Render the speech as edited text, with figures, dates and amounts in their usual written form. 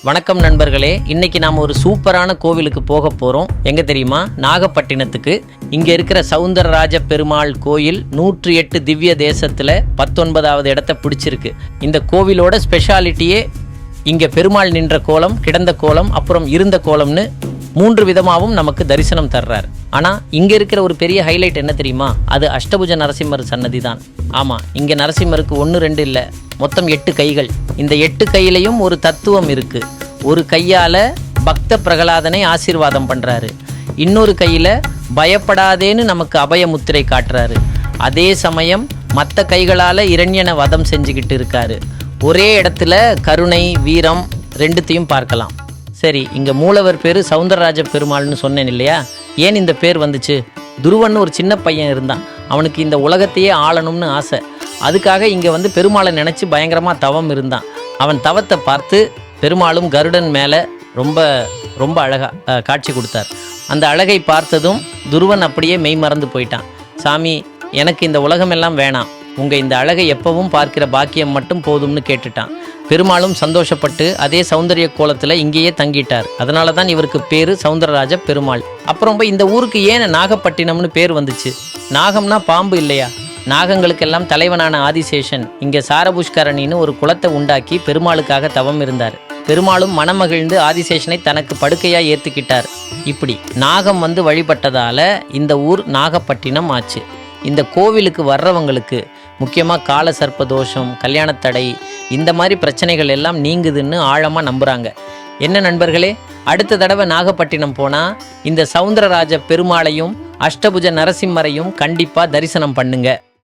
வணக்கம் நண்பர்களே, இன்னைக்கு நாம் ஒரு சூப்பரான கோவிலுக்கு போக போகிறோம். எங்கே தெரியுமா? நாகப்பட்டினத்துக்கு. இங்கே இருக்கிற சவுந்தரராஜ பெருமாள் கோயில் 108 திவ்ய தேசத்தில் 19வது இடத்தை பிடிச்சிருக்கு. இந்த கோவிலோட ஸ்பெஷாலிட்டியே இங்கே பெருமாள் நின்ற கோலம், கிடந்த கோலம், அப்புறம் இருந்த கோலம்னு 3 விதமாகவும் நமக்கு தரிசனம் தர்றார். ஆனால் இங்கே இருக்கிற ஒரு பெரிய ஹைலைட் என்ன தெரியுமா? அது அஷ்டபுஜ நரசிம்மர் சன்னதி தான். ஆமாம், இங்கே நரசிம்மருக்கு 1 2 இல்லை, மொத்தம் 8 கைகள். இந்த 8 கையிலையும் ஒரு தத்துவம் இருக்கு. ஒரு கையால் பக்த பிரகலாதனை ஆசீர்வாதம் பண்ணுறாரு, இன்னொரு கையில் பயப்படாதேன்னு நமக்கு அபய முத்திரை காட்டுறாரு. அதே சமயம் மற்ற கைகளால் இரண்யனை வதம் செஞ்சுக்கிட்டு இருக்காரு. ஒரே இடத்துல கருணை வீரம் ரெண்டுத்தையும் பார்க்கலாம். சரி, இங்கே மூலவர் பேர் சவுந்தரராஜ பெருமாள்னு சொன்னேன் இல்லையா? ஏன் இந்த பேர் வந்துச்சு? துருவன் ஒரு சின்ன பையன் இருந்தான். அவனுக்கு இந்த உலகத்தையே ஆளணும்னு ஆசை. அதுக்காக இங்கே வந்து பெருமாளை நினச்சி பயங்கரமாக தவம் இருந்தான். அவன் தவத்தை பார்த்து பெருமாளும் கருடன் மேலே ரொம்ப ரொம்ப அழகாக காட்சி கொடுத்தார். அந்த அழகை பார்த்ததும் துருவன் அப்படியே மெய் மறந்து போயிட்டான். சாமி, எனக்கு இந்த உலகமெல்லாம் வேணாம், உங்கள் இந்த அழகை எப்பவும் பார்க்கிற பாக்கியம் மட்டும் போதும்னு கேட்டுட்டான். பெருமாளும் சந்தோஷப்பட்டு அதே சௌந்தரிய கோலத்தில் இங்கேயே தங்கிட்டார். அதனால தான் இவருக்கு பேர் சவுந்தரராஜ பெருமாள். அப்புறம் போய் இந்த ஊருக்கு ஏன் நாகப்பட்டினம்னு பேர் வந்துச்சு? நாகம்னா பாம்பு இல்லையா? நாகங்களுக்கெல்லாம் தலைவனான ஆதிசேஷன் இங்கே சாரபுஷ்கரணின்னு ஒரு குளத்தை உண்டாக்கி பெருமாளுக்காக தவம் இருந்தார். பெருமாளும் மனமகிழ்ந்து ஆதிசேஷனை தனக்கு படுக்கையாக ஏற்றுக்கிட்டார். இப்படி நாகம் வந்து வழிபட்டதால் இந்த ஊர் நாகப்பட்டினம் ஆச்சு. இந்த கோவிலுக்கு வர்றவங்களுக்கு முக்கியமாக கால சர்ப்ப தோஷம், கல்யாணத்தடை, இந்த மாதிரி பிரச்சனைகள் எல்லாம் நீங்குதுன்னு ஆழமாக நம்புகிறாங்க. என்ன நண்பர்களே, அடுத்த தடவை நாகப்பட்டினம் போனால் இந்த சவுந்தரராஜ பெருமாளையும் அஷ்டபுஜ நரசிம்மரையும் கண்டிப்பாக தரிசனம் பண்ணுங்க.